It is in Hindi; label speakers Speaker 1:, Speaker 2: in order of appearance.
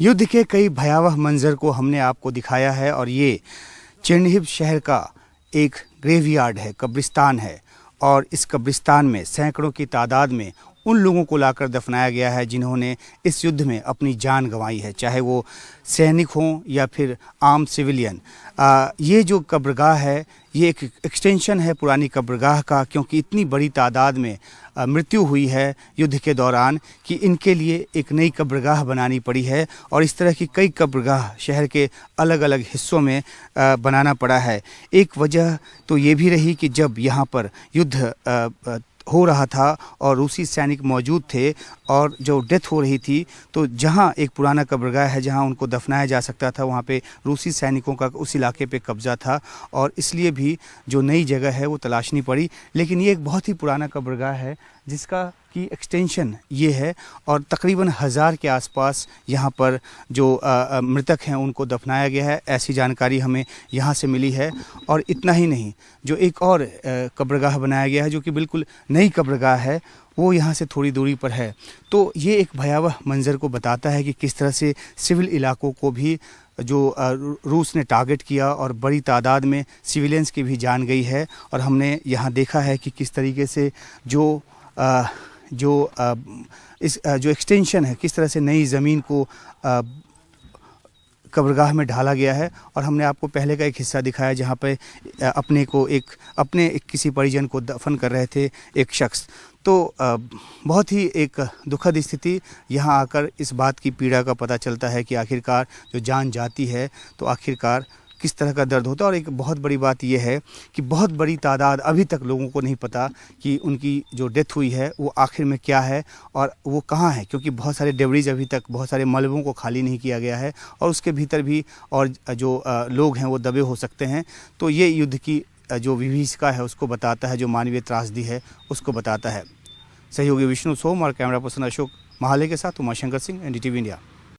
Speaker 1: युद्ध के कई भयावह मंजर को हमने आपको दिखाया है और ये चेरनिहिव शहर का एक ग्रेवयार्ड है, कब्रिस्तान है। और इस कब्रिस्तान में सैकड़ों की तादाद में उन लोगों को लाकर दफनाया गया है जिन्होंने इस युद्ध में अपनी जान गंवाई है, चाहे वो सैनिक हों या फिर आम सिविलियन। ये जो कब्रगाह है ये एक एक्सटेंशन है पुरानी कब्रगाह का, क्योंकि इतनी बड़ी तादाद में मृत्यु हुई है युद्ध के दौरान कि इनके लिए एक नई कब्रगाह बनानी पड़ी है। और इस तरह की कई कब्रगाह शहर के अलग अलग हिस्सों में बनाना पड़ा है। एक वजह तो ये भी रही कि जब यहाँ पर युद्ध हो रहा था और रूसी सैनिक मौजूद थे और जो डेथ हो रही थी, तो जहाँ एक पुराना कब्रगाह है जहाँ उनको दफनाया जा सकता था, वहाँ पे रूसी सैनिकों का उस इलाके पे कब्ज़ा था और इसलिए भी जो नई जगह है वो तलाशनी पड़ी। लेकिन ये एक बहुत ही पुराना कब्रगाह है जिसका की एक्सटेंशन ये है और तकरीबन 1000 के आसपास यहाँ पर जो मृतक हैं उनको दफनाया गया है, ऐसी जानकारी हमें यहाँ से मिली है। और इतना ही नहीं, जो एक और कब्रगाह बनाया गया है जो कि बिल्कुल नई कब्रगाह है, वो यहाँ से थोड़ी दूरी पर है। तो ये एक भयावह मंजर को बताता है कि किस तरह से सिविल इलाकों को भी जो रूस ने टारगेट किया और बड़ी तादाद में सिविलियंस की भी जान गई है। और हमने यहाँ देखा है कि किस तरीके से जो एक्सटेंशन है, किस तरह से नई ज़मीन को कब्रगाह में ढाला गया है। और हमने आपको पहले का एक हिस्सा दिखाया जहाँ पे अपने किसी परिजन को दफन कर रहे थे एक शख्स। तो बहुत ही एक दुखद स्थिति, यहाँ आकर इस बात की पीड़ा का पता चलता है कि आखिरकार जो जान जाती है तो आखिरकार किस तरह का दर्द होता है। और एक बहुत बड़ी बात यह है कि बहुत बड़ी तादाद अभी तक लोगों को नहीं पता कि उनकी जो डेथ हुई है वो आखिर में क्या है और वो कहाँ है, क्योंकि बहुत सारे डेब्रिज अभी तक, बहुत सारे मलबों को खाली नहीं किया गया है और उसके भीतर भी और जो लोग हैं वो दबे हो सकते हैं। तो ये युद्ध की जो विभीषिका है उसको बताता है, जो मानवीय त्रासदी है उसको बताता है। सहयोगी विष्णु सोम और कैमरा पर्सन अशोक महाले के साथ उमाशंकर सिंह, NDTV इंडिया।